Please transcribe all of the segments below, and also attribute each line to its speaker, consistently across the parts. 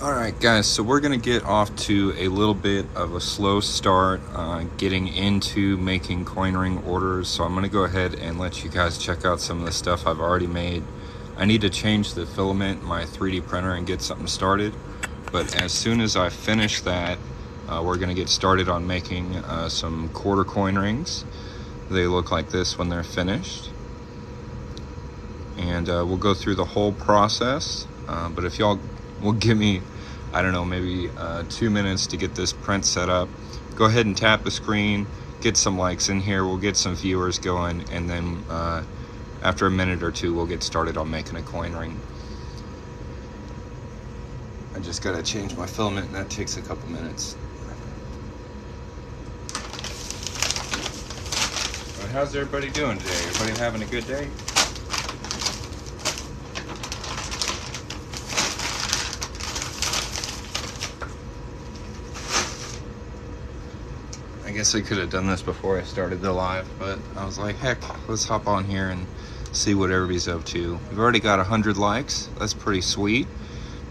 Speaker 1: Alright guys, so we're going to get off to a little bit of a slow start getting into making coin ring orders. So I'm going to go ahead and let you guys check out some of the stuff I've already made. I need to change the filament in my 3D printer and get something started. But as soon as I finish that, we're going to get started on making some quarter coin rings. They look like this when they're finished. And we'll go through the whole process. But if y'all will give me, I don't know, maybe 2 minutes to get this print set up, go ahead and tap the screen, get some likes in here, we'll get some viewers going, and then after a minute or two we'll get started on making a coin ring. I just gotta change my filament and that takes a couple minutes. But how's everybody doing today? Everybody having a good day? I guess I could have done this before I started the live, but I was like, heck, let's hop on here and see what everybody's up to. We've already got 100 likes. That's pretty sweet.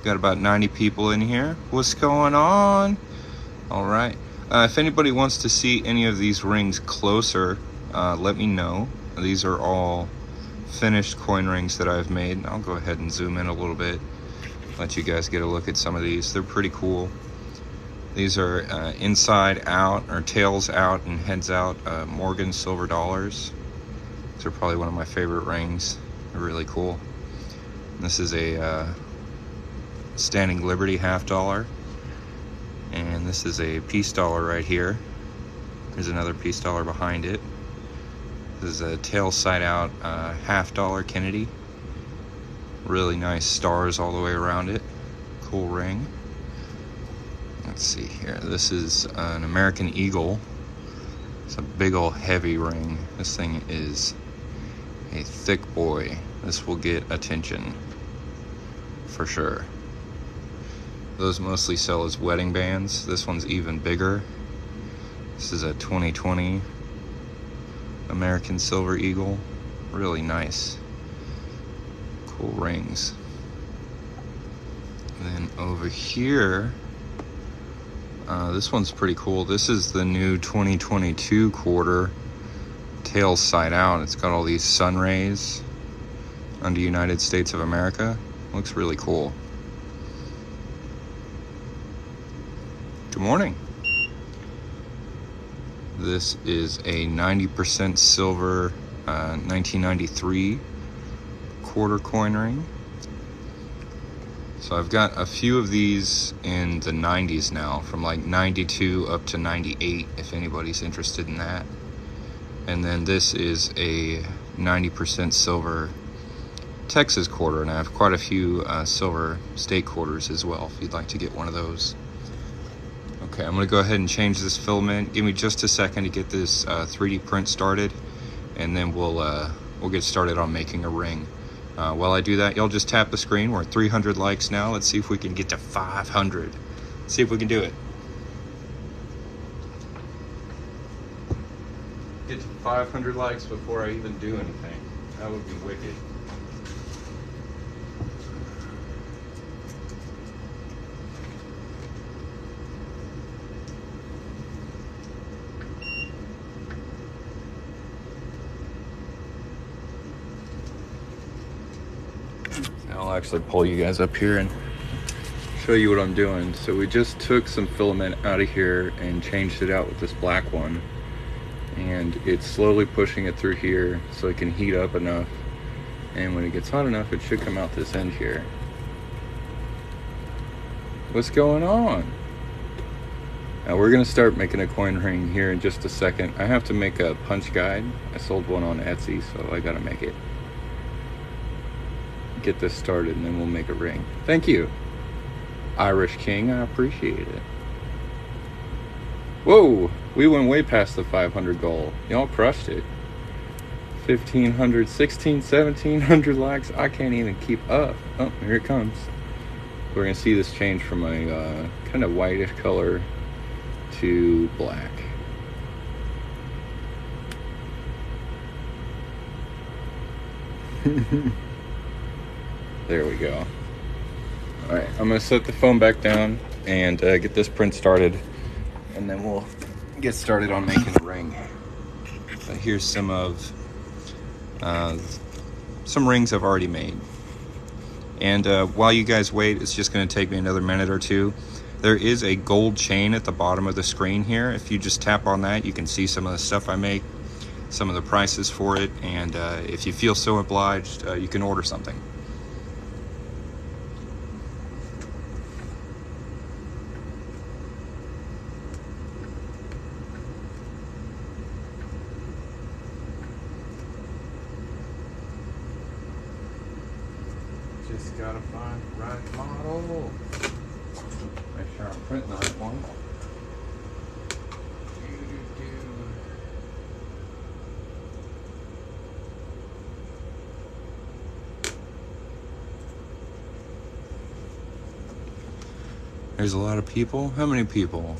Speaker 1: Got about 90 people in here. What's going on? All right. If anybody wants to see any of these rings closer, let me know. These are all finished coin rings that I've made. I'll go ahead and zoom in a little bit, let you guys get a look at some of these. They're pretty cool. These are inside out, or tails out and heads out, Morgan silver dollars. These are probably one of my favorite rings. They're really cool. This is a Standing Liberty $50. And this is a peace dollar right here. There's another peace dollar behind it. This is a tail side out $50 Kennedy. Really nice stars all the way around it. Cool ring. Let's see here. This is an American Eagle. It's a big old heavy ring. This thing is a thick boy. This will get attention for sure. Those mostly sell as wedding bands. This one's even bigger. This is a 2020 American Silver Eagle. Really nice. Cool rings. And then over here, this one's pretty cool. This is the new 2022 quarter, tail side out. It's got all these sun rays under United States of America. Looks really cool. Good morning. This is a 90% silver 1993 quarter coin ring. So I've got a few of these in the 90s now, from like 92 up to 98, if anybody's interested in that. And then this is a 90% silver Texas quarter, and I have quite a few silver state quarters as well, if you'd like to get one of those. Okay, I'm gonna go ahead and change this filament. Give me just a second to get this 3D print started, and then we'll get started on making a ring. While I do that, y'all just tap the screen. We're at 300 likes now. Let's see if we can get to 500. Let's see if we can do it. Get to 500 likes before I even do anything. That would be wicked. I'll actually pull you guys up here and show you what I'm doing. So we just took some filament out of here and changed it out with this black one, and it's slowly pushing it through here so it can heat up enough, and when it gets hot enough it should come out this end here. What's going on? Now we're gonna start making a coin ring here in just a second. I have to make a punch guide. I sold one on Etsy, so I gotta make it. Get this started and then we'll make a ring. Thank you, Irish King, I appreciate it. Whoa, we went way past the 500 goal. Y'all crushed it. 1,500, 16, 1,700 likes. I can't even keep up. Oh, here it comes. We're gonna see this change from a kind of whitish color to black. There we go. All right, I'm gonna set the phone back down and get this print started, and then we'll get started on making the ring. Here's some of some rings I've already made. And while you guys wait, it's just gonna take me another minute or two. There is a gold chain at the bottom of the screen here. If you just tap on that, you can see some of the stuff I make, some of the prices for it, and if you feel so obliged, you can order something. Just gotta find the right model. Make sure I'm printing the right one. There's a lot of people. How many people?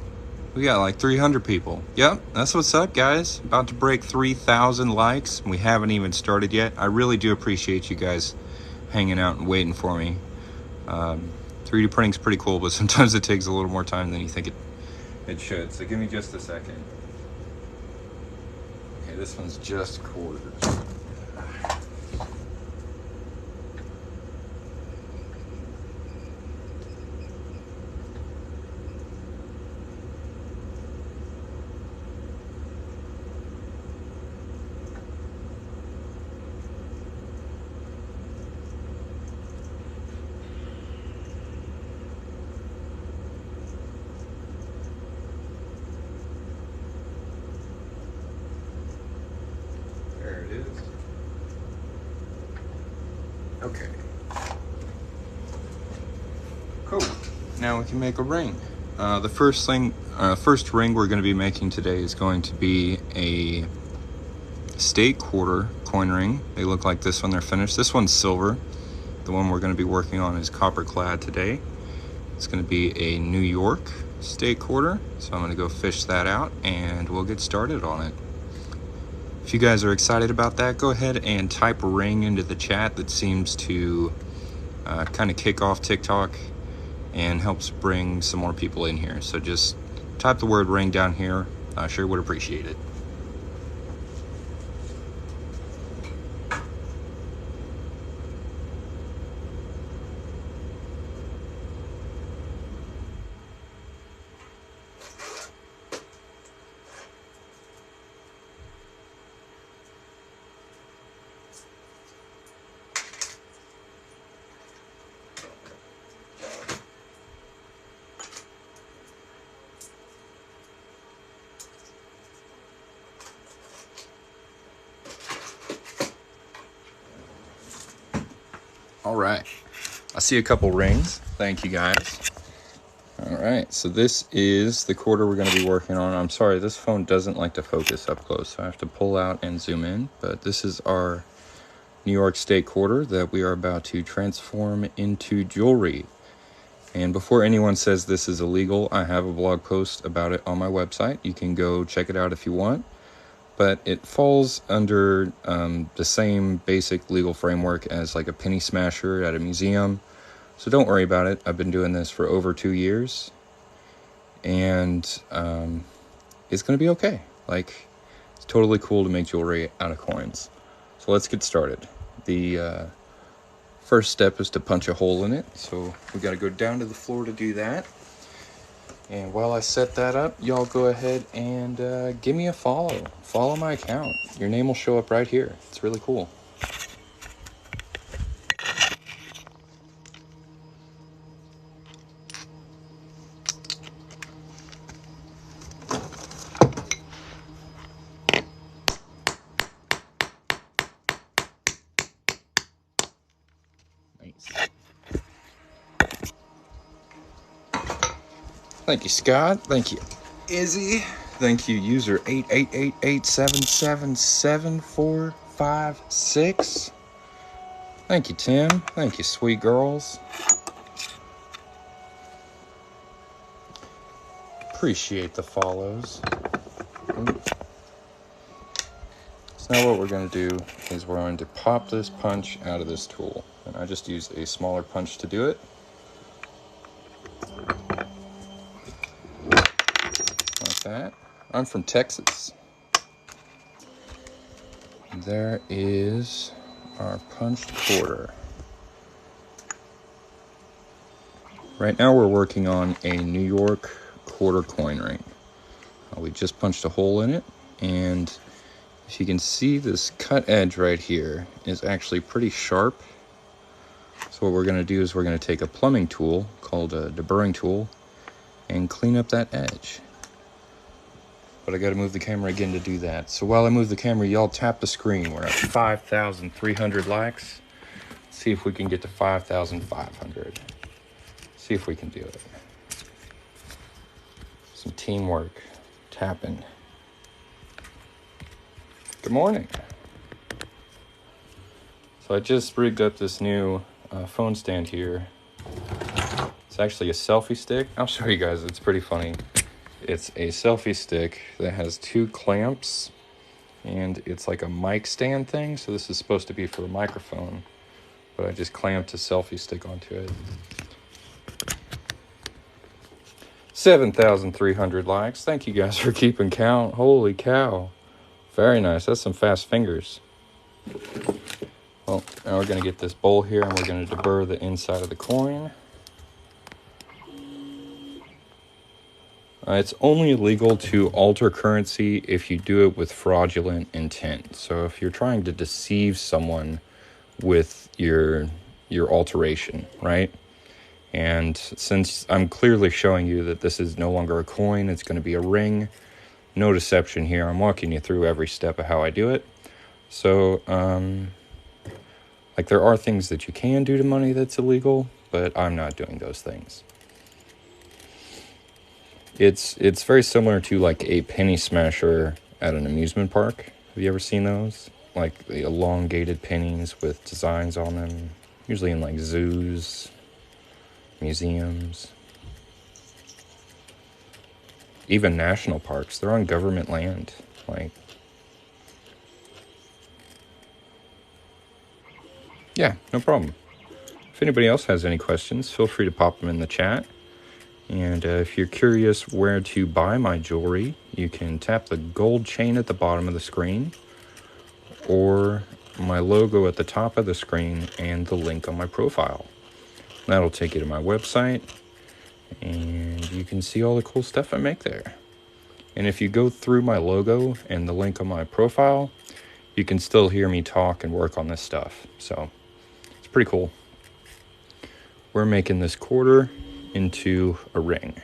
Speaker 1: We got like 300 people. Yep, that's what's up, guys. About to break 3,000 likes. We haven't even started yet. I really do appreciate you guys hanging out and waiting for me. 3D printing's pretty cool, but sometimes it takes a little more time than you think it should. So give me just a second. Okay, this one's just quarters. There it is. Okay. Cool. Now we can make a ring. The first ring we're going to be making today is going to be a state quarter coin ring. They look like this when they're finished. This one's silver. The one we're going to be working on is copper clad today. It's going to be a New York state quarter. So I'm going to go fish that out and we'll get started on it. If you guys are excited about that, go ahead and type ring into the chat. That seems to kind of kick off TikTok and helps bring some more people in here. So just type the word ring down here. I sure would appreciate it. All right, I see a couple rings. Thank you, guys. All right, so this is the quarter we're going to be working on. I'm sorry, this phone doesn't like to focus up close, so I have to pull out and zoom in. But this is our New York State quarter that we are about to transform into jewelry. And before anyone says this is illegal, I have a blog post about it on my website. You can go check it out if you want. But it falls under the same basic legal framework as like a penny smasher at a museum. So don't worry about it. I've been doing this for over 2 years. And it's going to be okay. Like, it's totally cool to make jewelry out of coins. So let's get started. The first step is to punch a hole in it. So we got to go down to the floor to do that. And while I set that up, y'all go ahead and give me a follow. Follow my account. Your name will show up right here. It's really cool. Nice. Thank you, Scott. Thank you, Izzy. Thank you, user 88887777456. Thank you, Tim. Thank you, sweet girls. Appreciate the follows. So now what we're going to do is we're going to pop this punch out of this tool. And I just use a smaller punch to do it. Like that. I'm from Texas. There is our punched quarter. Right now we're working on a New York quarter coin ring. We just punched a hole in it, and if you can see, this cut edge right here is actually pretty sharp. So what we're going to do is we're going to take a plumbing tool called a deburring tool and clean up that edge. But I got to move the camera again to do that. So while I move the camera, y'all tap the screen. We're at 5,300 likes. Let's see if we can get to 5,500. See if we can do it. Some teamwork. Tapping. Good morning. So I just rigged up this new phone stand here. It's actually a selfie stick. I'll show you guys. It's pretty funny. It's a selfie stick that has 2 clamps, and it's like a mic stand thing. So this is supposed to be for a microphone, but I just clamped a selfie stick onto it. 7,300 likes. Thank you guys for keeping count. Holy cow. Very nice. That's some fast fingers. Well, now we're going to get this bowl here, and we're going to deburr the inside of the coin. It's only illegal to alter currency if you do it with fraudulent intent. So if you're trying to deceive someone with your alteration, right? And since I'm clearly showing you that this is no longer a coin, it's going to be a ring. No deception here. I'm walking you through every step of how I do it. So, like, there are things that you can do to money that's illegal, but I'm not doing those things. It's very similar to like a penny smasher at an amusement park. Have you ever seen those? Like the elongated pennies with designs on them, usually in like zoos, museums, even national parks. They're on government land. Like, yeah, no problem. If anybody else has any questions, feel free to pop them in the chat. And if you're curious where to buy my jewelry, you can tap the gold chain at the bottom of the screen, or my logo at the top of the screen and the link on my profile. That'll take you to my website, and you can see all the cool stuff I make there. And if you go through my logo and the link on my profile, you can still hear me talk and work on this stuff. So it's pretty cool. We're making this quarter into a ring.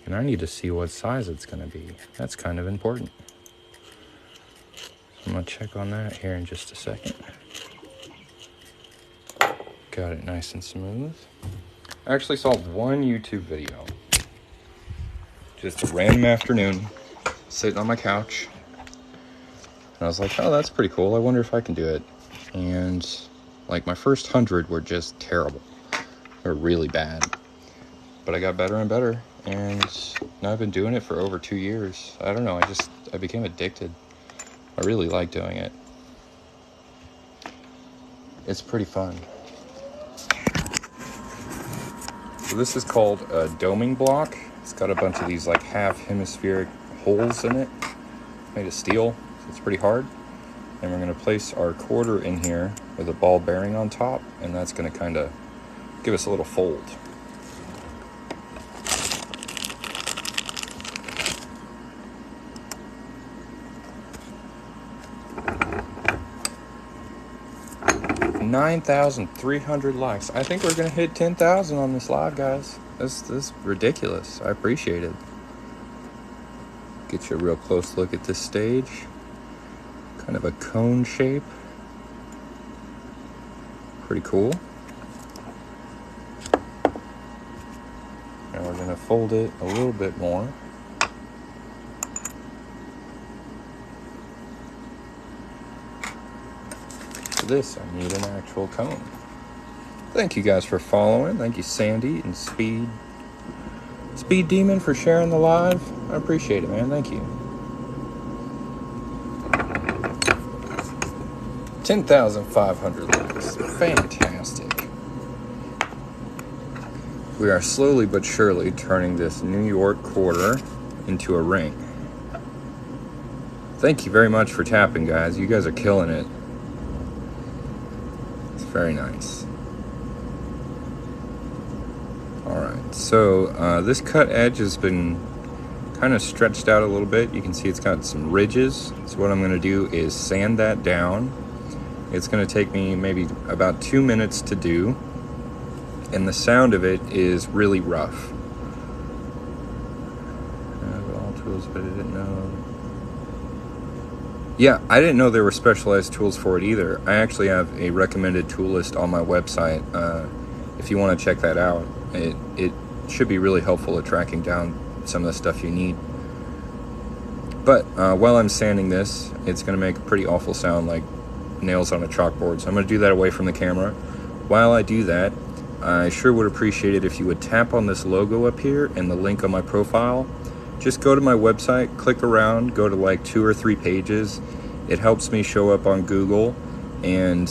Speaker 1: And I need to see what size it's going to be. That's kind of important. I'm going to check on that here in just a second. Got it nice and smooth. I actually saw one YouTube video. Just a random afternoon, sitting on my couch. And I was like, oh, that's pretty cool. I wonder if I can do it. And like my first 100 were just terrible. They were really bad. But I got better and better. And now I've been doing it for over 2 years. I don't know, I became addicted. I really like doing it. It's pretty fun. So this is called a doming block. It's got a bunch of these like half hemispheric holes in it, made of steel. So it's pretty hard. And we're going to place our quarter in here with a ball bearing on top, and that's going to kind of give us a little fold. $9,300 likes. I think we're gonna hit 10,000 on this live, guys. This is ridiculous. I appreciate it. Get you a real close look at this stage. Kind of a cone shape. Pretty cool. And we're gonna fold it a little bit more. This, I need an actual cone. Thank you guys for following. Thank you, Sandy and Speed Demon, for sharing the live. I appreciate it, man. Thank you. 10,500 likes. Fantastic. We are slowly but surely turning this New York quarter into a ring. Thank you very much for tapping, guys. You guys are killing it. It's very nice. Alright, so this cut edge has been kind of stretched out a little bit. You can see it's got some ridges. So what I'm going to do is sand that down. It's going to take me maybe about 2 minutes to do. And the sound of it is really rough. All tools, but I didn't know. Yeah, I didn't know there were specialized tools for it either. I actually have a recommended tool list on my website. If you want to check that out, it should be really helpful at tracking down some of the stuff you need. But while I'm sanding this, it's going to make a pretty awful sound like nails on a chalkboard. So I'm going to do that away from the camera. While I do that, I sure would appreciate it if you would tap on this logo up here and the link on my profile. Just go to my website, click around, go to like 2 or 3 pages. It helps me show up on Google, and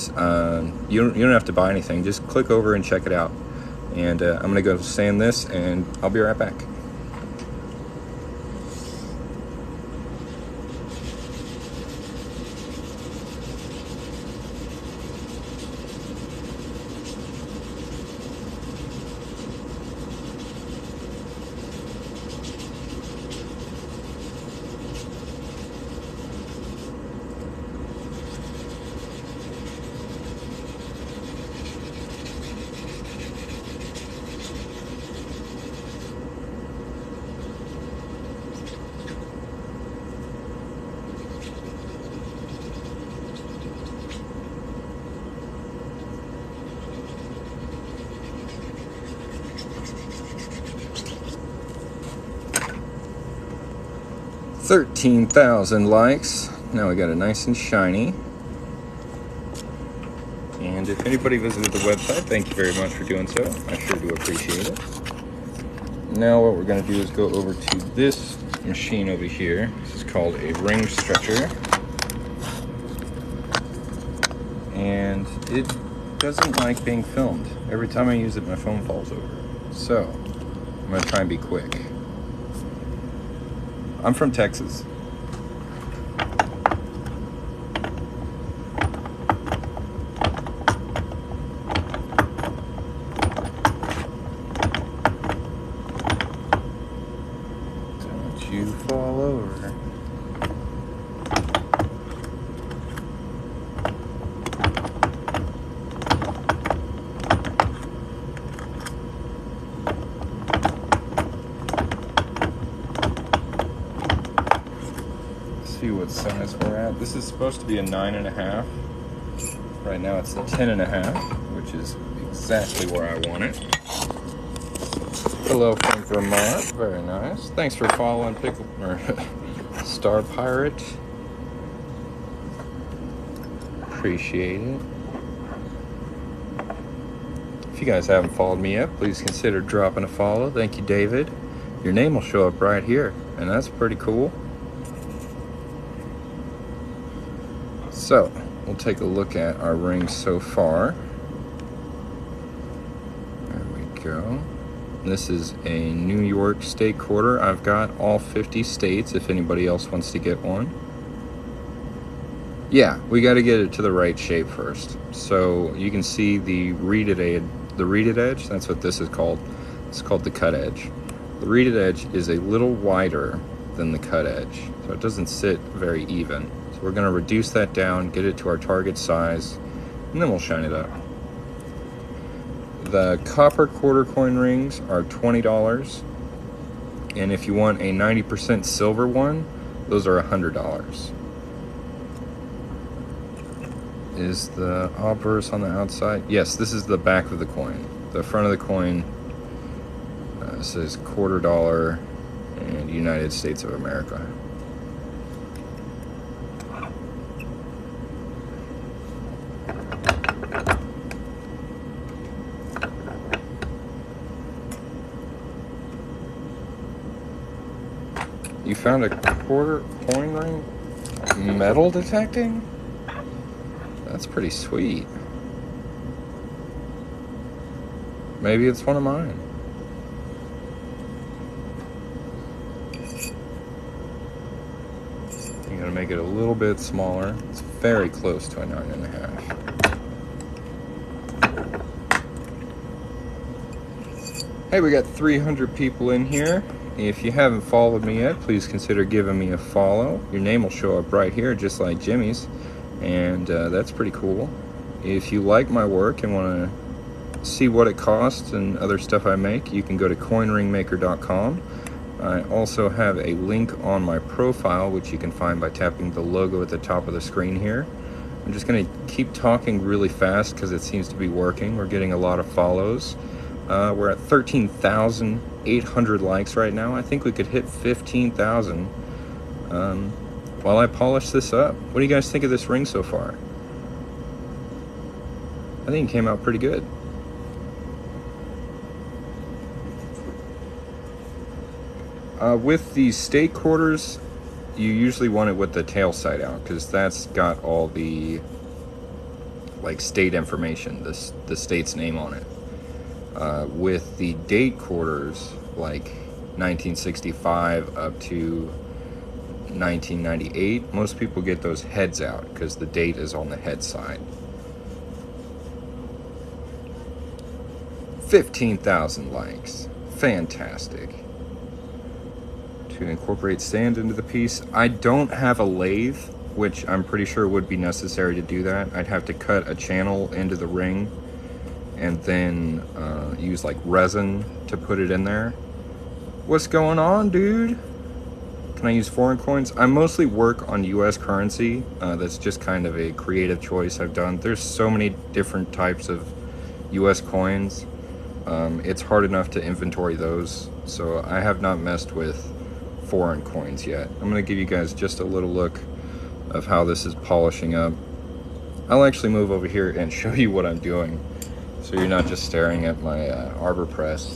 Speaker 1: you don't have to buy anything. Just click over and check it out. And I'm going to go sand this, and I'll be right back. $13,000 likes. Now we got it nice and shiny. And if anybody visited the website, thank you very much for doing so. I sure do appreciate it. Now what we're going to do is go over to this machine over here. This is called a ring stretcher. And it doesn't like being filmed. Every time I use it, my phone falls over. So I'm going to try and be quick. I'm from Texas. Don't you fall over. See what size we're at. This is supposed to be a 9.5. Right now it's a 10.5, which is exactly where I want it. Hello from Vermont. Very nice. Thanks for following Pickle or Star Pirate. Appreciate it. If you guys haven't followed me yet, please consider dropping a follow. Thank you, David. Your name will show up right here, and that's pretty cool. So, we'll take a look at our rings so far. There we go. This is a New York state quarter. I've got all 50 states if anybody else wants to get one. Yeah, we got to get it to the right shape first. So you can see the reeded edge, that's what this is called. It's called the cut edge. The reeded edge is a little wider than the cut edge, so it doesn't sit very even. So we're going to reduce that down, get it to our target size, and then we'll shine it up. The copper quarter coin rings are $20, and if you want a 90% silver one, those are $100. Is the obverse on the outside? Yes, this is the back of the coin. The front of the coin says $quarter and United States of America. You found a quarter coin ring? Metal detecting? That's pretty sweet. Maybe it's one of mine. You gotta make it a little bit smaller. It's very close to a 9.5. Hey, we got 300 people in here. If you haven't followed me yet, please consider giving me a follow. Your name will show up right here, just like Jimmy's, and that's pretty cool. If you like my work and want to see what it costs and other stuff I make, you can go to coinringmaker.com. I also have a link on my profile, which you can find by tapping the logo at the top of the screen here. I'm just going to keep talking really fast because it seems to be working. We're getting a lot of follows. We're at 13,800 likes right now. I think we could hit 15,000 while I polish this up. What do you guys think of this ring so far? I think it came out pretty good. With these state quarters, you usually want it with the tail side out because that's got all the like state information, the state's name on it. With the date quarters, like 1965 up to 1998, most people get those heads out because the date is on the head side. 15,000 likes. Fantastic. To incorporate sand into the piece. I don't have a lathe, which I'm pretty sure would be necessary to do that. I'd have to cut a channel into the ring and then use like resin to put it in there. What's going on, dude? Can I use foreign coins? I mostly work on US currency. That's just kind of a creative choice I've done. There's so many different types of US coins. It's hard enough to inventory those, so I have not messed with foreign coins yet. I'm going to give you guys just a little look of how this is polishing up. I'll actually move over here and show you what I'm doing, so you're not just staring at my arbor press.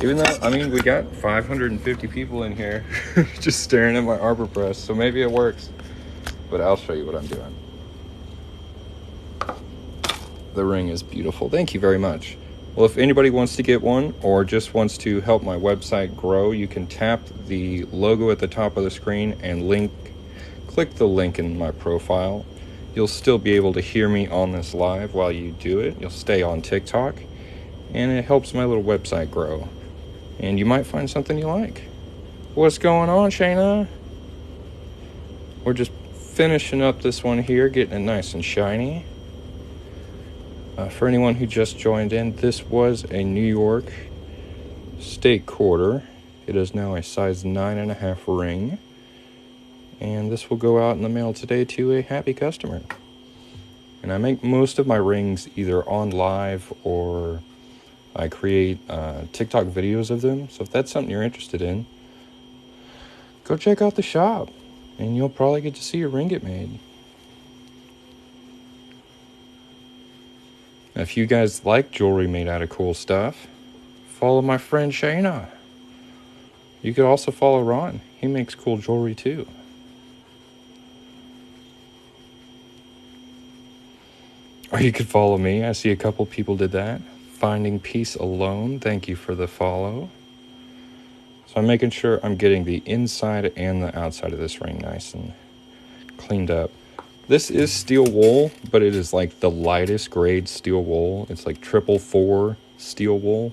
Speaker 1: Even though, I mean, we got 550 people in here just staring at my arbor press, so maybe it works. But I'll show you what I'm doing. The ring is beautiful. Thank you very much. Well, if anybody wants to get one or just wants to help my website grow, you can tap the logo at the top of the screen and click the link in my profile. You'll still be able to hear me on this live while you do it. You'll stay on TikTok, and it helps my little website grow. And you might find something you like. What's going on, Shayna? We're just finishing up this one here, getting it nice and shiny. For anyone who just joined in, this was a New York state quarter. It is now a size 9.5 ring. And this will go out in the mail today to a happy customer. And I make most of my rings either on live or I create TikTok videos of them. So if that's something you're interested in, go check out the shop and you'll probably get to see your ring get made. If you guys like jewelry made out of cool stuff, follow my friend Shayna. You could also follow Ron. He makes cool jewelry too. Or you could follow me. I see a couple people did that. Finding Peace Alone. Thank you for the follow. So I'm making sure I'm getting the inside and the outside of this ring nice and cleaned up. This is steel wool, but it is like the lightest grade steel wool. It's like 444 steel wool.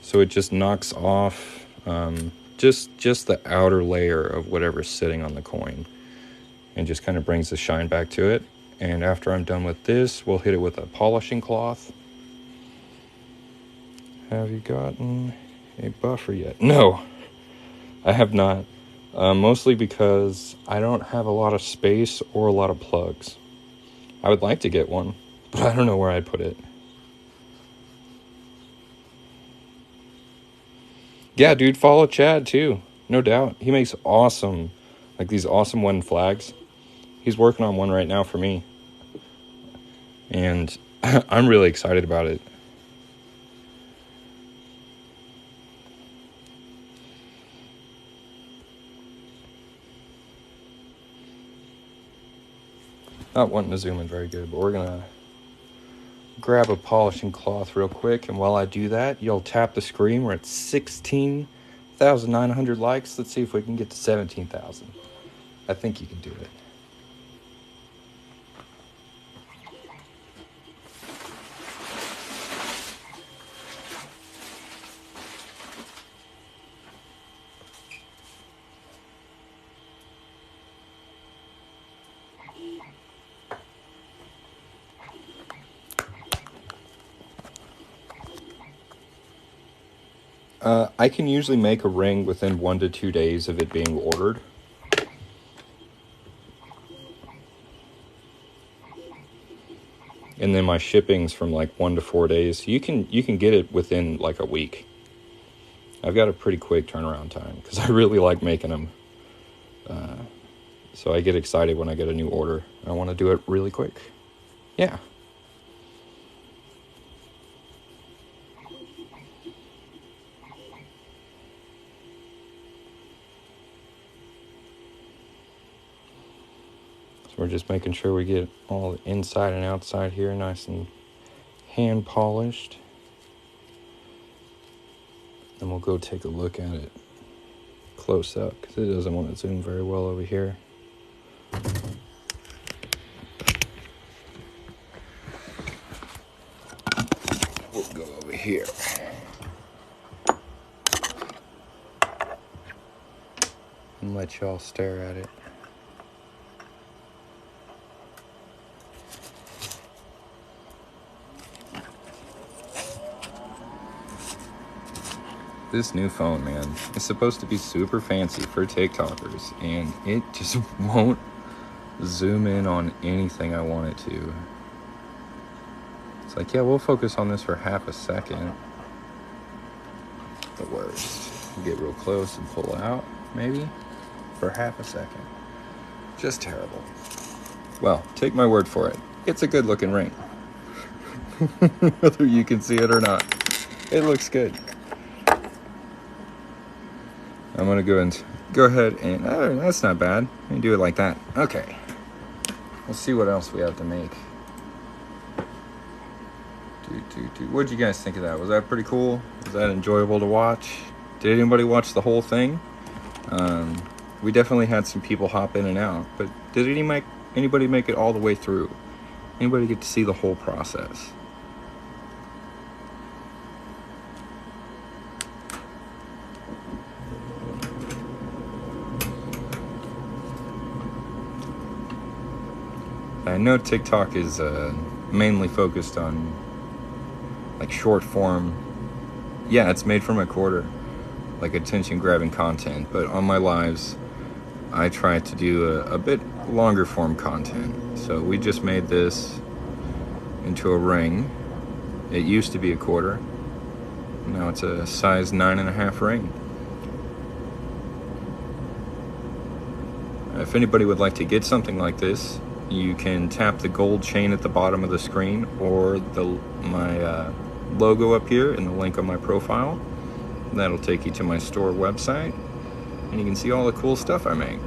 Speaker 1: So it just knocks off just the outer layer of whatever's sitting on the coin and just kind of brings the shine back to it. And after I'm done with this, we'll hit it with a polishing cloth. Have you gotten a buffer yet? No, I have not. Mostly because I don't have a lot of space or a lot of plugs. I would like to get one, but I don't know where I'd put it. Yeah, dude, follow Chad too. No doubt. He makes awesome, like these awesome one flags. He's working on one right now for me. And I'm really excited about it. Not wanting to zoom in very good, but we're gonna grab a polishing cloth real quick, and while I do that, you'll tap the screen. We're at 16,900 likes. Let's see if we can get to 17,000. I think you can do it. I can usually make a ring within 1 to 2 days of it being ordered. And then my shipping's from like 1 to 4 days. You can get it within like a week. I've got a pretty quick turnaround time because I really like making them. So I get excited when I get a new order. I want to do it really quick. Yeah. We're just making sure we get all the inside and outside here nice and hand polished. Then we'll go take a look at it close up because it doesn't want to zoom very well over here. We'll go over here. And let y'all stare at it. This new phone, man, is supposed to be super fancy for TikTokers, and it just won't zoom in on anything I want it to. It's like, yeah, we'll focus on this for half a second. The worst. Get real close and pull out, maybe, for half a second. Just terrible. Well, take my word for it. It's a good looking ring. Whether you can see it or not. It looks good. I'm going to go ahead and, oh, that's not bad. Let me do it like that. Okay. Let's see what else we have to make. What'd you guys think of that? Was that pretty cool? Was that enjoyable to watch? Did anybody watch the whole thing? We definitely had some people hop in and out, but did anybody make it all the way through? Anybody get to see the whole process? I know TikTok is mainly focused on like short form. Yeah, it's made from a quarter, like attention grabbing content. But on my lives, I try to do a bit longer form content. So we just made this into a ring. It used to be a quarter. Now it's a size 9.5 ring. If anybody would like to get something like this, you can tap the gold chain at the bottom of the screen or my logo up here and the link on my profile. That'll take you to my store website, and you can see all the cool stuff I make.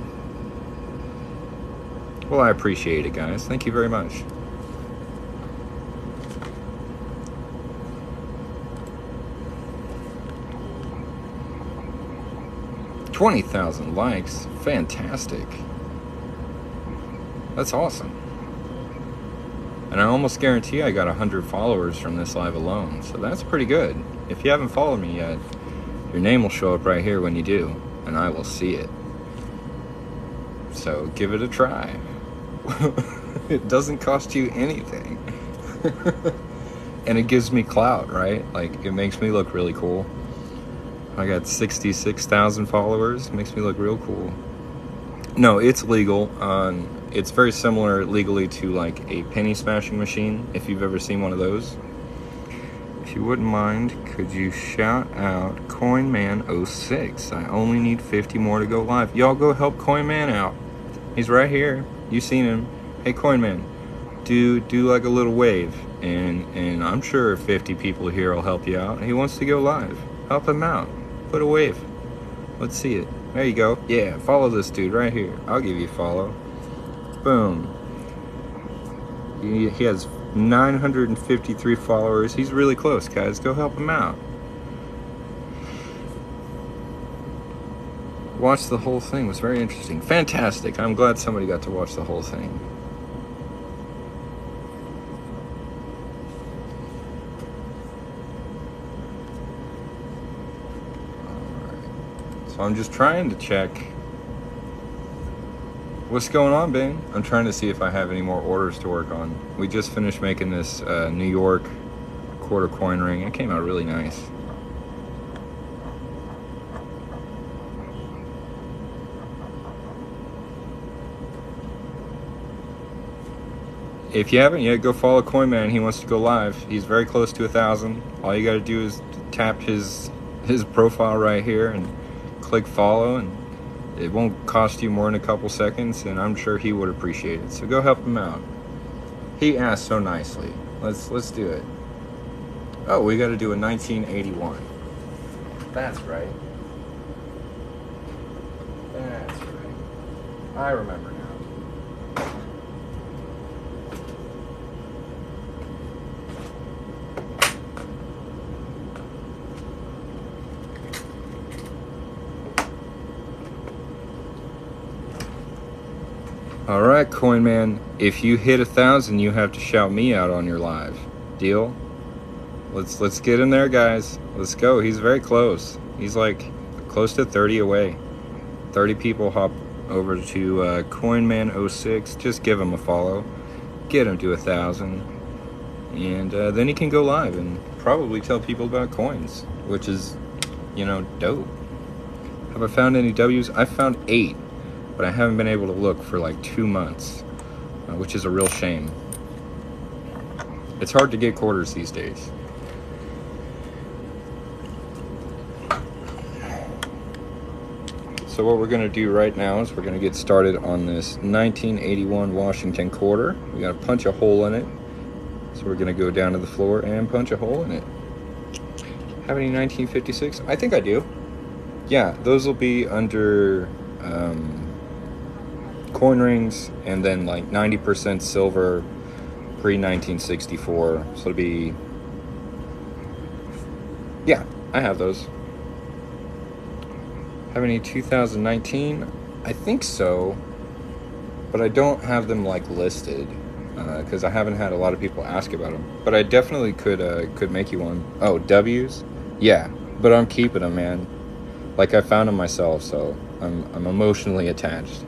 Speaker 1: Well, I appreciate it, guys. Thank you very much. $20,000 likes. Fantastic. That's awesome. And I almost guarantee I got 100 followers from this live alone, so that's pretty good. If you haven't followed me yet, your name will show up right here when you do, and I will see it. So give it a try. It doesn't cost you anything. And it gives me clout, right? Like, it makes me look really cool. I got 66,000 followers. It makes me look real cool. No, it's legal. It's very similar legally to like a penny smashing machine, if you've ever seen one of those. If you wouldn't mind, could you shout out CoinMan06? I only need 50 more to go live. Y'all go help CoinMan out. He's right here. You seen him. Hey CoinMan, do like a little wave, and I'm sure 50 people here will help you out. He wants to go live. Help him out. Put a wave. Let's see it. There you go. Yeah, follow this dude right here. I'll give you a follow. Boom. He has 953 followers. He's really close, guys. Go help him out. Watch the whole thing. It was very interesting. Fantastic. I'm glad somebody got to watch the whole thing. Alright. So I'm just trying to check what's going on, Bing. I'm trying to see if I have any more orders to work on. We just finished making this New York quarter coin ring. It came out really nice. If you haven't yet, go follow Coin Man. He wants to go live. He's very close to 1,000. All you got to do is tap his profile right here and click follow, and it won't cost you more than a couple seconds, and I'm sure he would appreciate it. So go help him out. He asked so nicely. Let's do it. Oh, we got to do a 1981. That's right. That's right. I remember now. All right, Coin Man. If you hit 1,000, you have to shout me out on your live. Deal? Let's get in there, guys. Let's go. He's very close. He's like close to 30 away. 30 people hop over to CoinMan06. Just give him a follow. Get him to 1,000, and then he can go live and probably tell people about coins, which is, you know, dope. Have I found any W's? I found 8. But I haven't been able to look for like 2 months, which is a real shame. It's hard to get quarters these days. So what we're going to do right now is we're going to get started on this 1981 Washington quarter. We got to punch a hole in it. So we're going to go down to the floor and punch a hole in it. Have any 1956? I think I do. Yeah, those will be under coin rings, and then like 90% silver pre-1964. So it'll be, yeah, I have those. Have any 2019? I think so, but I don't have them like listed because I haven't had a lot of people ask about them. But I definitely could make you one. Oh, W's? Yeah, but I'm keeping them, man. Like, I found them myself, so I'm emotionally attached.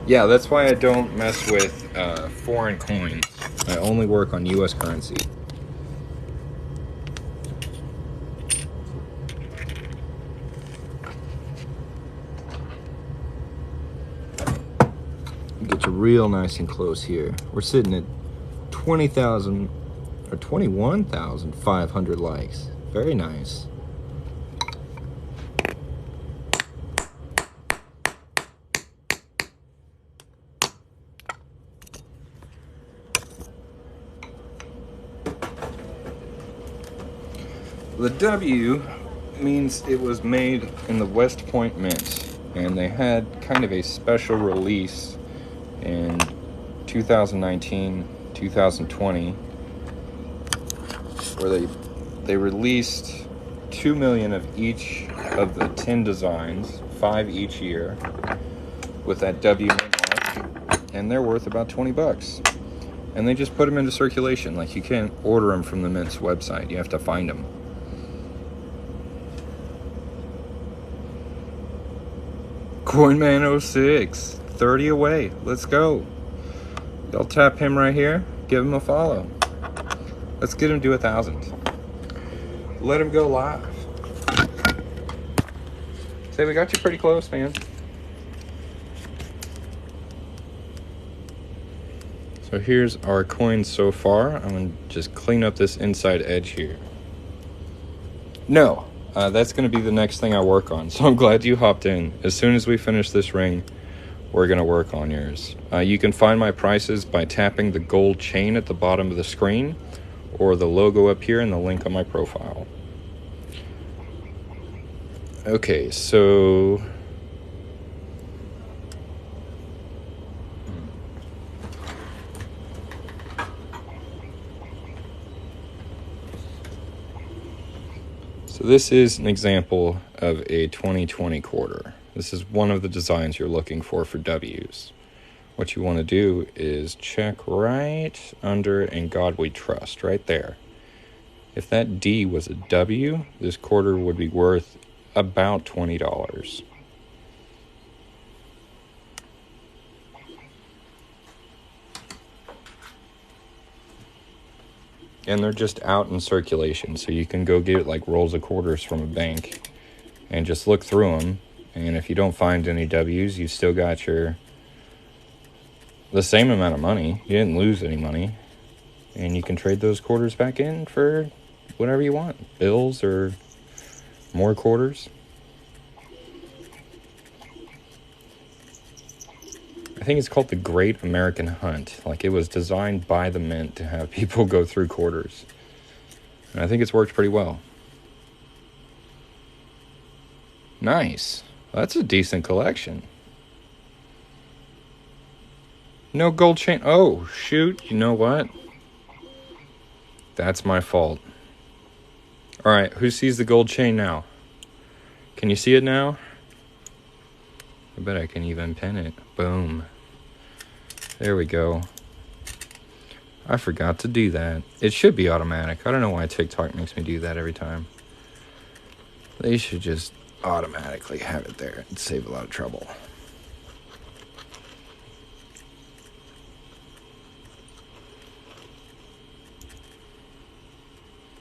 Speaker 1: Yeah, that's why I don't mess with foreign coins. I only work on US currency. Get you real nice and close here. We're sitting at 20,000 or 21,500 likes. Very nice. The W means it was made in the West Point Mint, and they had kind of a special release in 2019, 2020, where they released 2 million of each of the 10 designs, 5 each year, with that W mint mark, and they're worth about 20 bucks. And they just put them into circulation. Like, you can't order them from the Mint's website. You have to find them. CoinMan06, 30 away. Let's go. Y'all tap him right here. Give him a follow. Let's get him to 1,000. Let him go live. Say, we got you pretty close, man. So here's our coins so far. I'm going to just clean up this inside edge here. No. That's going to be the next thing I work on. So I'm glad you hopped in. As soon as we finish this ring, we're going to work on yours. You can find my prices by tapping the gold chain at the bottom of the screen, or the logo up here and the link on my profile. Okay, so So this is an example of a 2020 quarter. This is one of the designs you're looking for W's. What you want to do is check right under "In God We Trust," right there. If that D was a W, this quarter would be worth about $20. And they're just out in circulation, so you can go get like rolls of quarters from a bank and just look through them. And if you don't find any W's, you still got the same amount of money. You didn't lose any money. And you can trade those quarters back in for whatever you want. Bills or more quarters. I think it's called the Great American Hunt. Like, it was designed by the Mint to have people go through quarters. And I think it's worked pretty well. Nice. That's a decent collection. No gold chain. Oh, shoot. You know what? That's my fault. All right, who sees the gold chain now? Can you see it now? I bet I can even pin it. Boom. There we go. I forgot to do that. It should be automatic. I don't know why TikTok makes me do that every time. They should just automatically have it there and save a lot of trouble.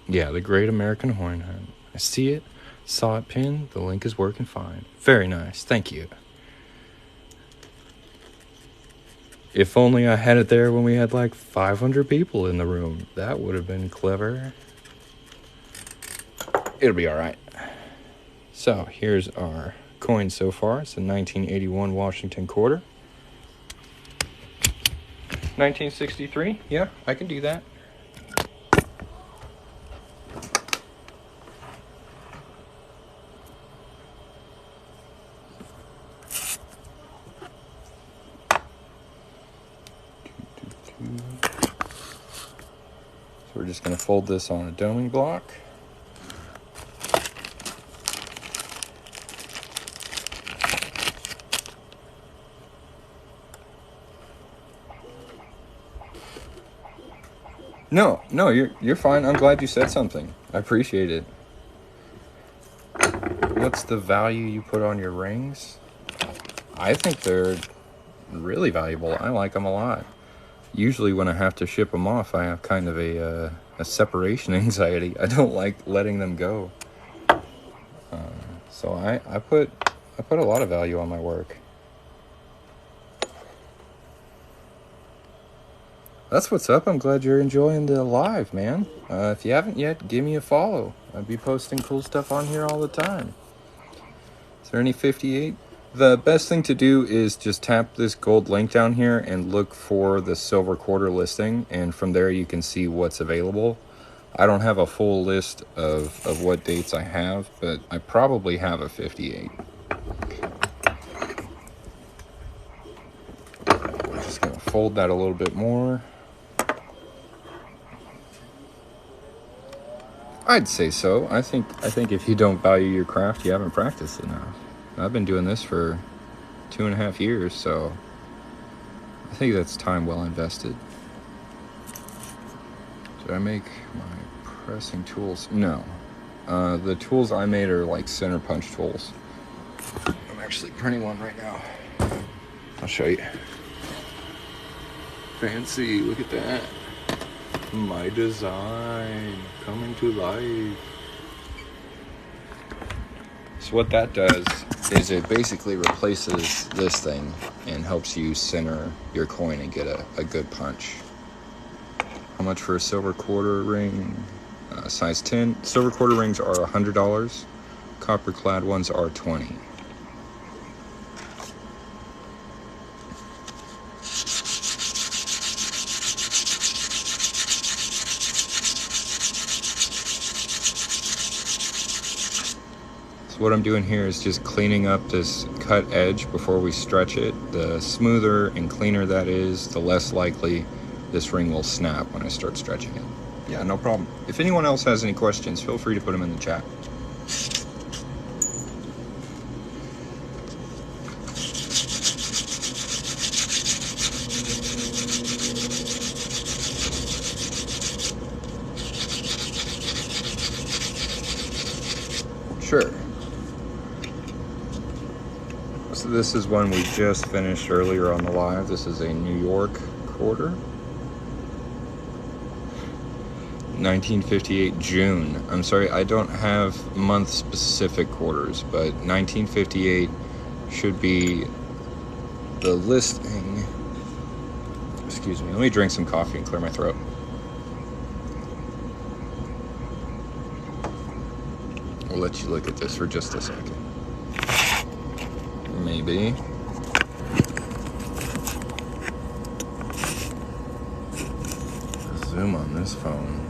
Speaker 1: Yeah, the Great American Horn Hunt. I see it. Saw it pinned. The link is working fine. Very nice. Thank you. If only I had it there when we had like 500 people in the room. That would have been clever. It'll be all right. So here's our coin so far. It's a 1981 Washington quarter. 1963. Yeah, I can do that. So we're just going to fold this on a doming block. No, you're fine. I'm glad you said something. I appreciate it. What's the value you put on your rings? I think they're really valuable. I like them a lot. Usually when I have to ship them off, I have kind of a separation anxiety. I don't like letting them go. So I put a lot of value on my work. That's what's up. I'm glad you're enjoying the live, man. If you haven't yet, give me a follow. I'll be posting cool stuff on here all the time. Is there any 58? The best thing to do is just tap this gold link down here and look for the silver quarter listing, and from there you can see what's available. I don't have a full list of what dates I have, but I probably have a 58. I'm just going to fold that a little bit more. I'd say so. I think if you don't value your craft, you haven't practiced enough. I've been doing this for 2.5 years, so I think that's time well invested. Did I make my pressing tools? No. The tools I made are like center punch tools. I'm actually printing one right now. I'll show you. Fancy, look at that. My design coming to life. So what that does is it basically replaces this thing and helps you center your coin and get a good punch. How much for a silver quarter ring? Size 10. Silver quarter rings are $100. Copper clad ones are $20. What I'm doing here is just cleaning up this cut edge before we stretch it. The smoother and cleaner that is, the less likely this ring will snap when I start stretching it. Yeah, no problem. If anyone else has any questions, feel free to put them in the chat. sure. So this is one we just finished earlier on the live. This is a New York quarter. 1958 June. I'm sorry, I don't have month specific quarters, but 1958 should be the listing. Excuse me, let me drink some coffee and clear my throat. I'll let you look at this for just a second. Maybe. The zoom on this phone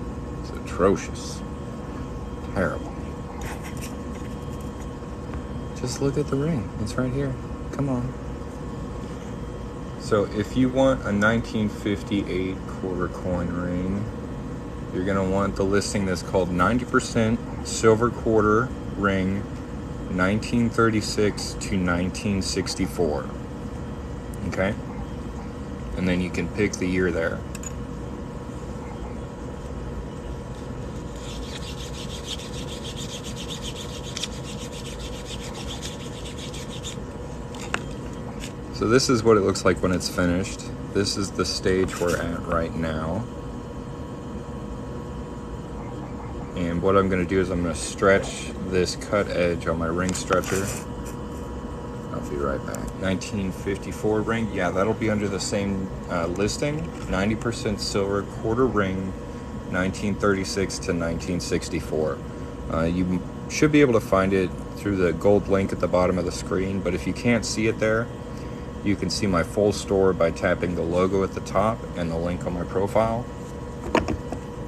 Speaker 1: is atrocious. Terrible. Just look at the ring. It's right here. Come on. So if you want a 1958 quarter coin ring, you're going to want the listing that's called 90% silver quarter ring 1936 to 1964. Okay? And then you can pick the year there. So this is what it looks like when it's finished. This is the stage we're at right now. And what I'm going to do is I'm going to stretch this cut edge on my ring stretcher. I'll be right back. 1954 ring. Yeah, that'll be under the same listing. 90% silver quarter ring, 1936 to 1964. You should be able to find it through the gold link at the bottom of the screen, but if you can't see it there, you can see my full store by tapping the logo at the top and the link on my profile.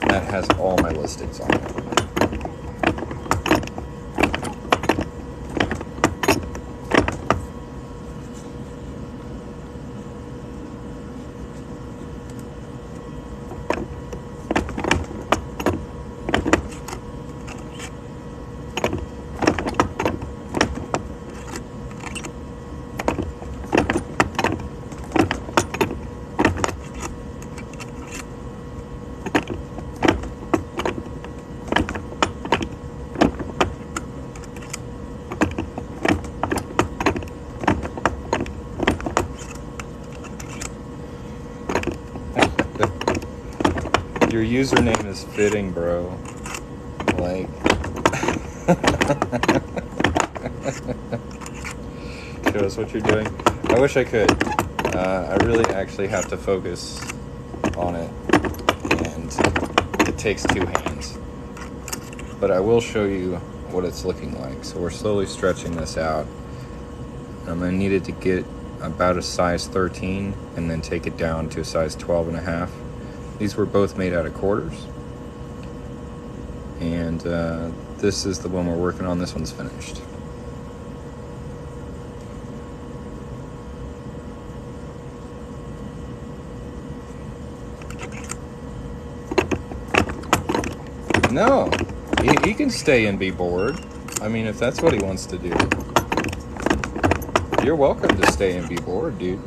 Speaker 1: That has all my listings on it. Your username is fitting, bro. Like, show us what you're doing. I wish I could. I really actually have to focus on it, and it takes two hands. But I will show you what it's looking like. So we're slowly stretching this out. I'm gonna need it to get about a size 13 and then take it down to a size 12 and a half. These were both made out of quarters. And this is the one we're working on. This one's finished. No, he can stay and be bored. I mean, if that's what he wants to do. You're welcome to stay and be bored, dude.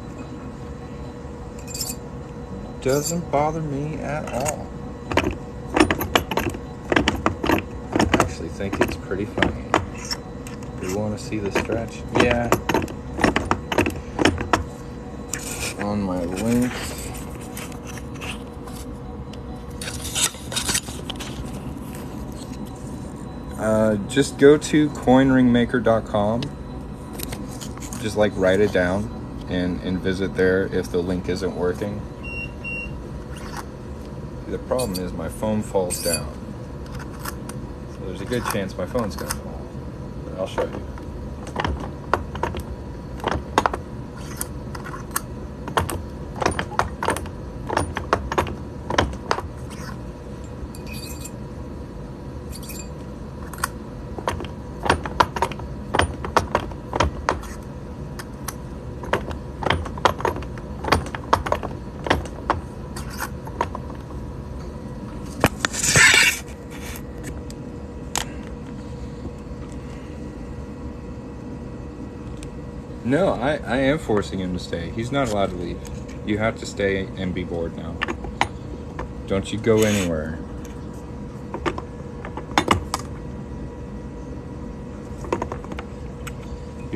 Speaker 1: Doesn't bother me at all. I actually think it's pretty funny. You want to see the stretch? Yeah. On my link. Just go to coinringmaker.com. Just like write it down and visit there if the link isn't working. The problem is my phone falls down. So there's a good chance my phone's gonna fall. But I'll show you. No, I am forcing him to stay. He's not allowed to leave. You have to stay and be bored now. Don't you go anywhere.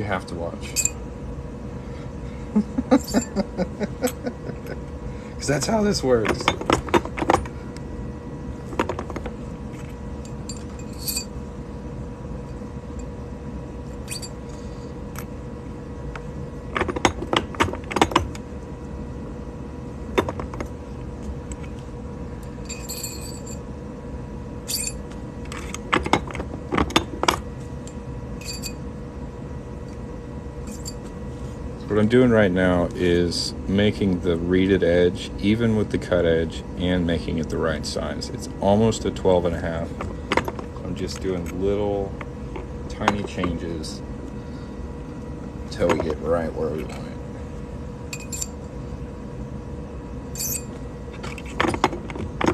Speaker 1: You have to watch. Because that's how this works. What I'm doing right now is making the reeded edge even with the cut edge and making it the right size. It's almost a 12.5. I'm just doing little tiny changes until we get right where we want it.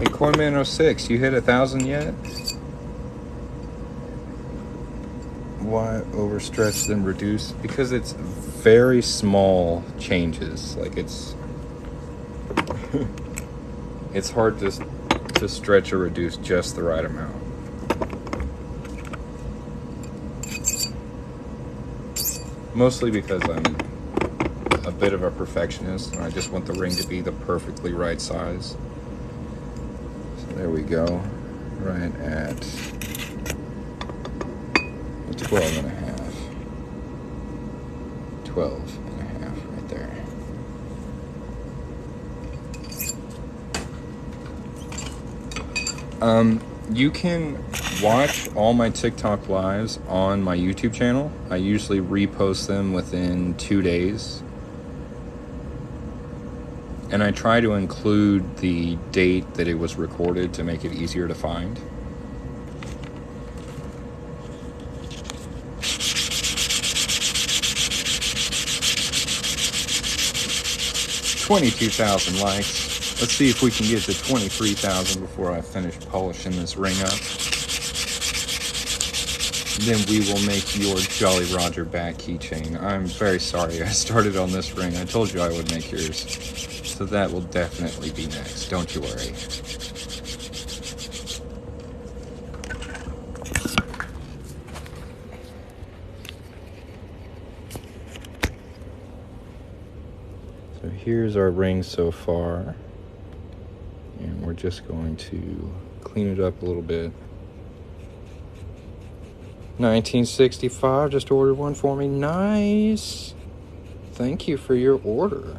Speaker 1: Hey, Coinman06, you hit 1,000 yet? Why overstretch then reduce? Because it's very small changes. Like it's hard to stretch or reduce just the right amount. Mostly because I'm a bit of a perfectionist and I just want the ring to be the perfectly right size. So there we go, right at 12.5. 12.5 right there. You can watch all my TikTok lives on my YouTube channel. I usually repost them within 2 days. And I try to include the date that it was recorded to make it easier to find. $22,000 likes. Let's see if we can get to 23,000 before I finish polishing this ring up. Then we will make your Jolly Roger back keychain. I'm very sorry I started on this ring. I told you I would make yours. So that will definitely be next. Don't you worry. So here's our ring so far. And we're just going to clean it up a little bit. 1965 just ordered one for me. Nice. Thank you for your order.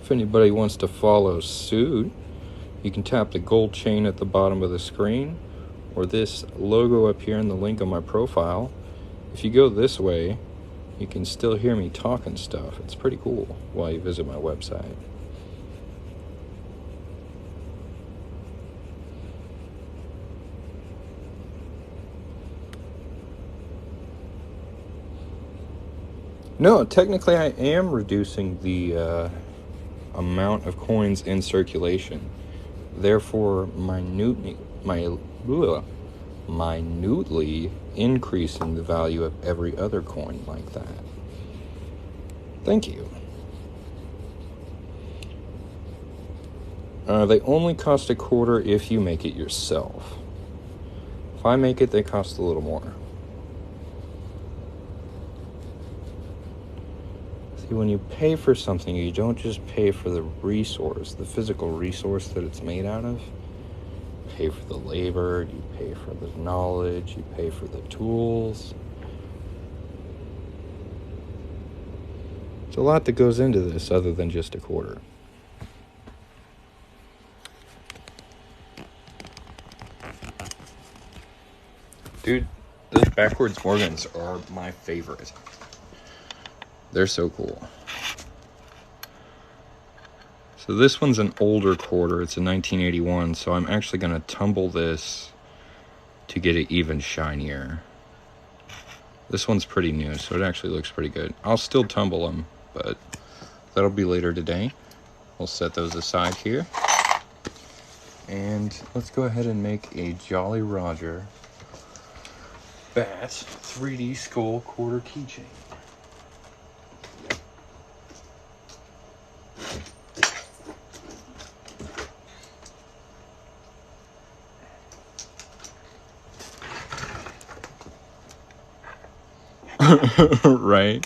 Speaker 1: If anybody wants to follow suit, you can tap the gold chain at the bottom of the screen or this logo up here in the link on my profile. If you go this way, you can still hear me talking stuff. It's pretty cool while you visit my website. No, technically I am reducing the amount of coins in circulation. Therefore, minutely increasing the value of every other coin like that. Thank you. They only cost $0.25 if you make it yourself. If I make it, they cost a little more. See, when you pay for something, you don't just pay for the resource, the physical resource that it's made out of. You pay for the labor, you pay for the knowledge, you pay for the tools. There's a lot that goes into this other than just $0.25. Dude, those backwards Morgans are my favorite. They're so cool. So this one's an older quarter. It's a 1981, so I'm actually going to tumble this to get it even shinier. This one's pretty new, so it actually looks pretty good. I'll still tumble them, but that'll be later today. We'll set those aside here. And let's go ahead and make a Jolly Roger Bat 3D Skull quarter keychain. Right?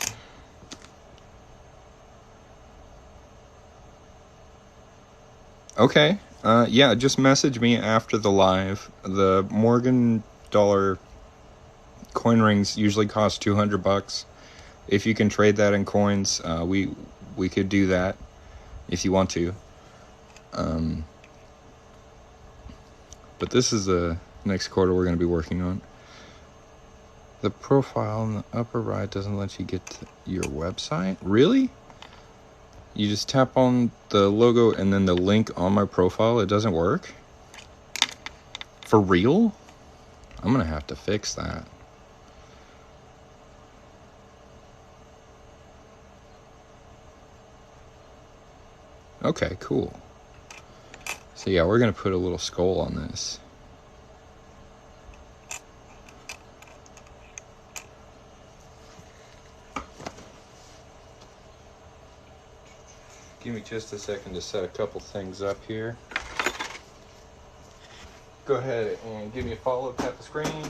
Speaker 1: Okay. Yeah, just message me after the live. The Morgan dollar coin rings usually cost $200. If you can trade that in coins, we could do that if you want to. But this is the next quarter we're going to be working on. The profile in the upper right doesn't let you get to your website? Really? You just tap on the logo and then the link on my profile, it doesn't work? For real? I'm going to have to fix that. Okay, cool. So yeah, we're going to put a little skull on this. Give me just a second to set a couple things up here. Go ahead and give me a follow, tap the screen.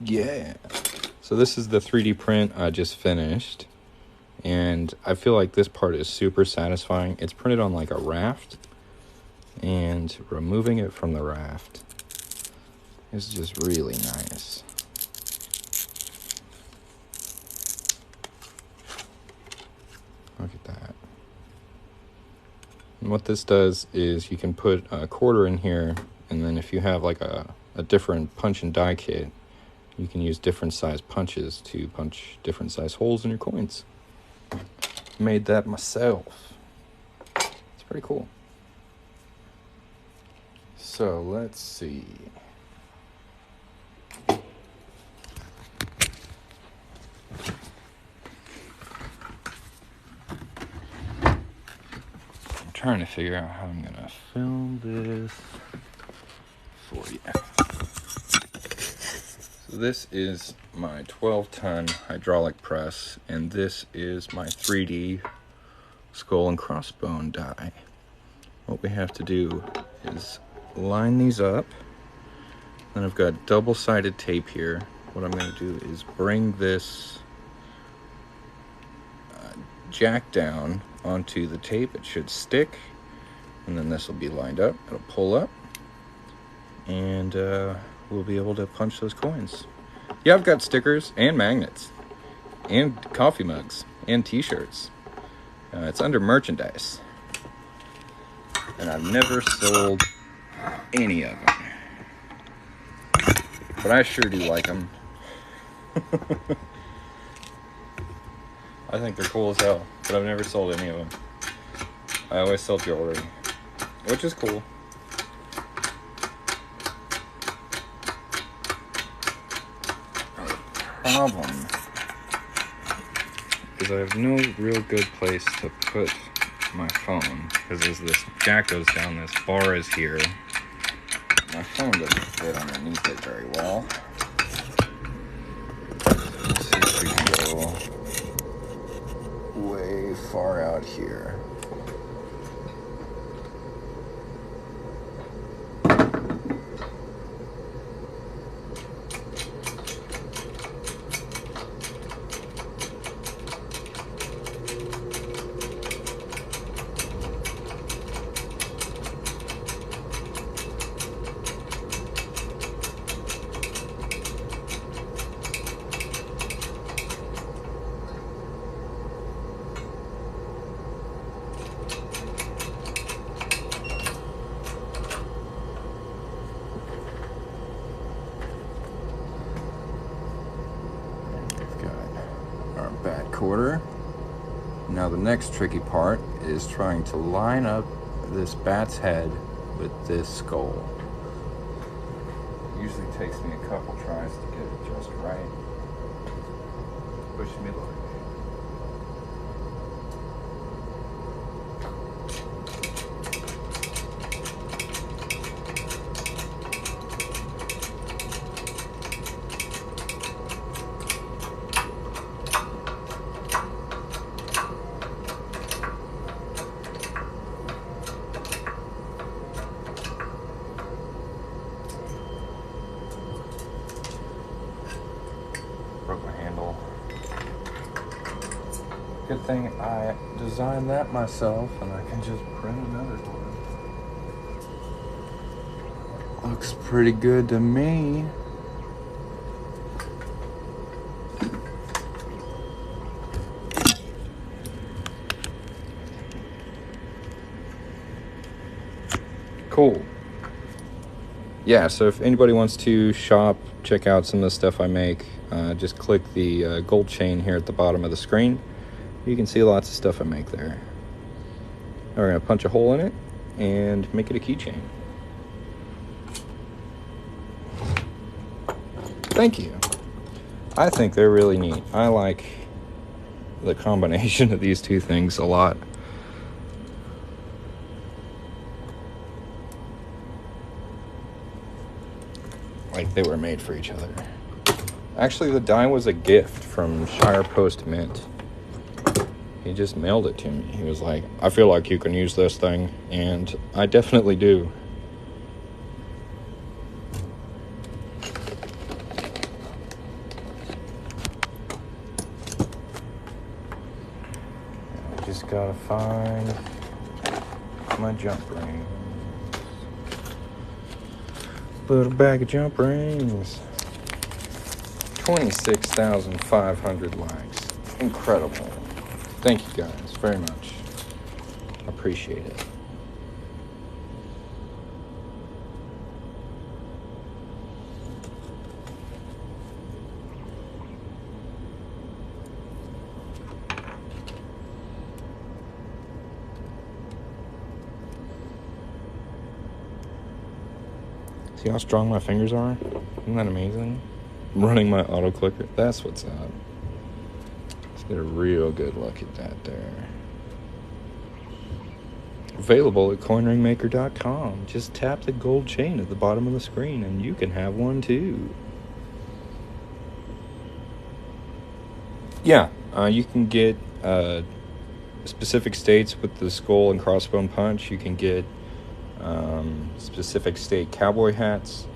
Speaker 1: Yeah. So this is the 3D print I just finished. And I feel like this part is super satisfying. It's printed on like a raft. And removing it from the raft is just really nice. Look at that. And what this does is you can put a quarter in here, and then if you have like a different punch and die kit, you can use different size punches to punch different size holes in your coins. Made that myself. It's pretty cool. So let's see. I'm trying to figure out how I'm gonna film this for you. So this is my 12-ton hydraulic press, and this is my 3D skull and crossbone die. What we have to do is line these up. Then I've got double-sided tape here. What I'm going to do is bring this jack down onto the tape. It should stick, and then this will be lined up. It'll pull up, and we'll be able to punch those coins. Yeah, I've got stickers and magnets and coffee mugs and t-shirts. It's under merchandise, and I've never sold any of them, but I sure do like them. I think they're cool as hell, but I've never sold any of them. I always sell jewelry, which is cool. Problem is I have no real good place to put my phone, because as this jack goes down, this bar is here. My phone doesn't fit underneath it very well. Let's see if we can go way far out here. recorder. Now the next tricky part is trying to line up this bat's head with this skull. It usually takes me a couple tries to get it just right. Wish me luck. Broke my handle. Good thing I designed that myself and I can just print another one. Looks pretty good to me. Cool. Yeah, so if anybody wants to shop, check out some of the stuff I make, just click the gold chain here at the bottom of the screen. You can see lots of stuff I make there. We're going to punch a hole in it and make it a keychain. Thank you. I think they're really neat. I like the combination of these two things a lot. Like they were made for each other. Actually, the die was a gift from Shire Post Mint. He just mailed it to me. He was like, I feel like you can use this thing, and I definitely do. I just gotta find my jump ring. Little bag of jump rings. 26,500 likes. Incredible. Thank you guys very much. Appreciate it. See how strong my fingers are? Isn't that amazing? I'm running my auto clicker. That's what's up. Let's get a real good look at that there. Available at coinringmaker.com. Just tap the gold chain at the bottom of the screen and you can have one too. Yeah, you can get specific states with the skull and crossbone punch. You can get specific state cowboy hats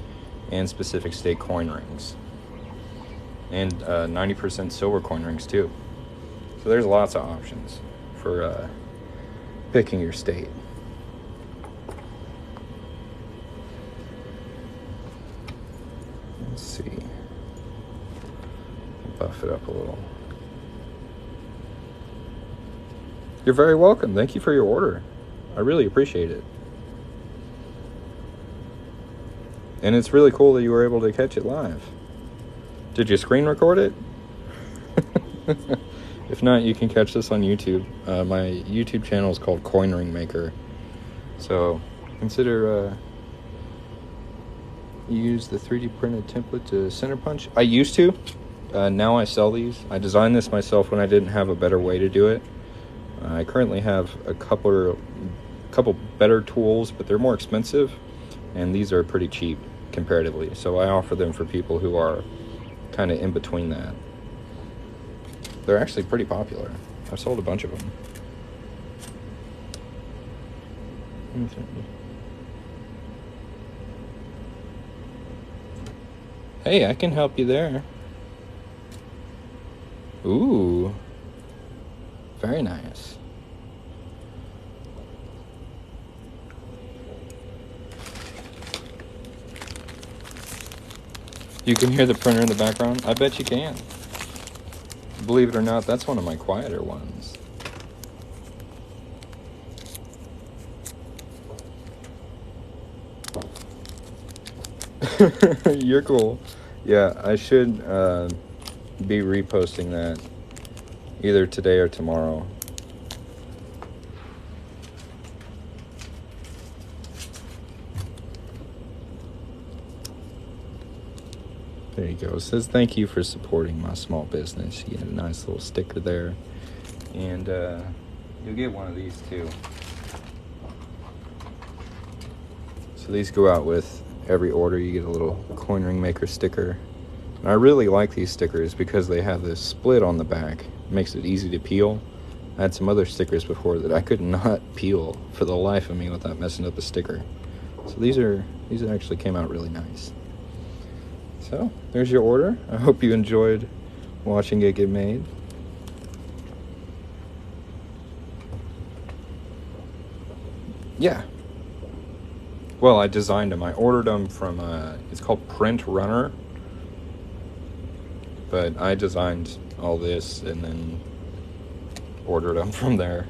Speaker 1: and specific state coin rings. And 90% silver coin rings too. So there's lots of options for picking your state. Let's see. Buff it up a little. You're very welcome. Thank you for your order. I really appreciate it. And it's really cool that you were able to catch it live. Did you screen record it? If not, you can catch this on YouTube. My YouTube channel is called Coin Ring Maker. So consider use the 3D printed template to center punch. I used to. Now I sell these. I designed this myself when I didn't have a better way to do it. I currently have a couple better tools, but they're more expensive, and these are pretty cheap comparatively. So I offer them for people who are kind of in between that. They're actually pretty popular. I've sold a bunch of them. Hey, I can help you there. Ooh. Very nice. You can hear the printer in the background? I bet you can. Believe it or not, that's one of my quieter ones. You're cool. Yeah, I should be reposting that either today or tomorrow. There you go. It says, thank you for supporting my small business. You get a nice little sticker there. And you'll get one of these too. So these go out with every order. You get a little coin ring maker sticker. And I really like these stickers because they have this split on the back. It makes it easy to peel. I had some other stickers before that I could not peel for the life of me without messing up a sticker. So these actually came out really nice. So there's your order. I hope you enjoyed watching it get made. Yeah. Well, I designed them. I ordered them from, it's called Print Runner. But I designed all this and then ordered them from there.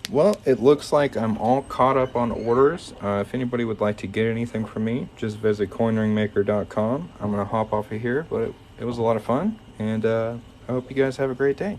Speaker 1: Well, it looks like I'm all caught up on orders. If anybody would like to get anything from me, just visit coinringmaker.com. I'm going to hop off of here, but it was a lot of fun, and I hope you guys have a great day.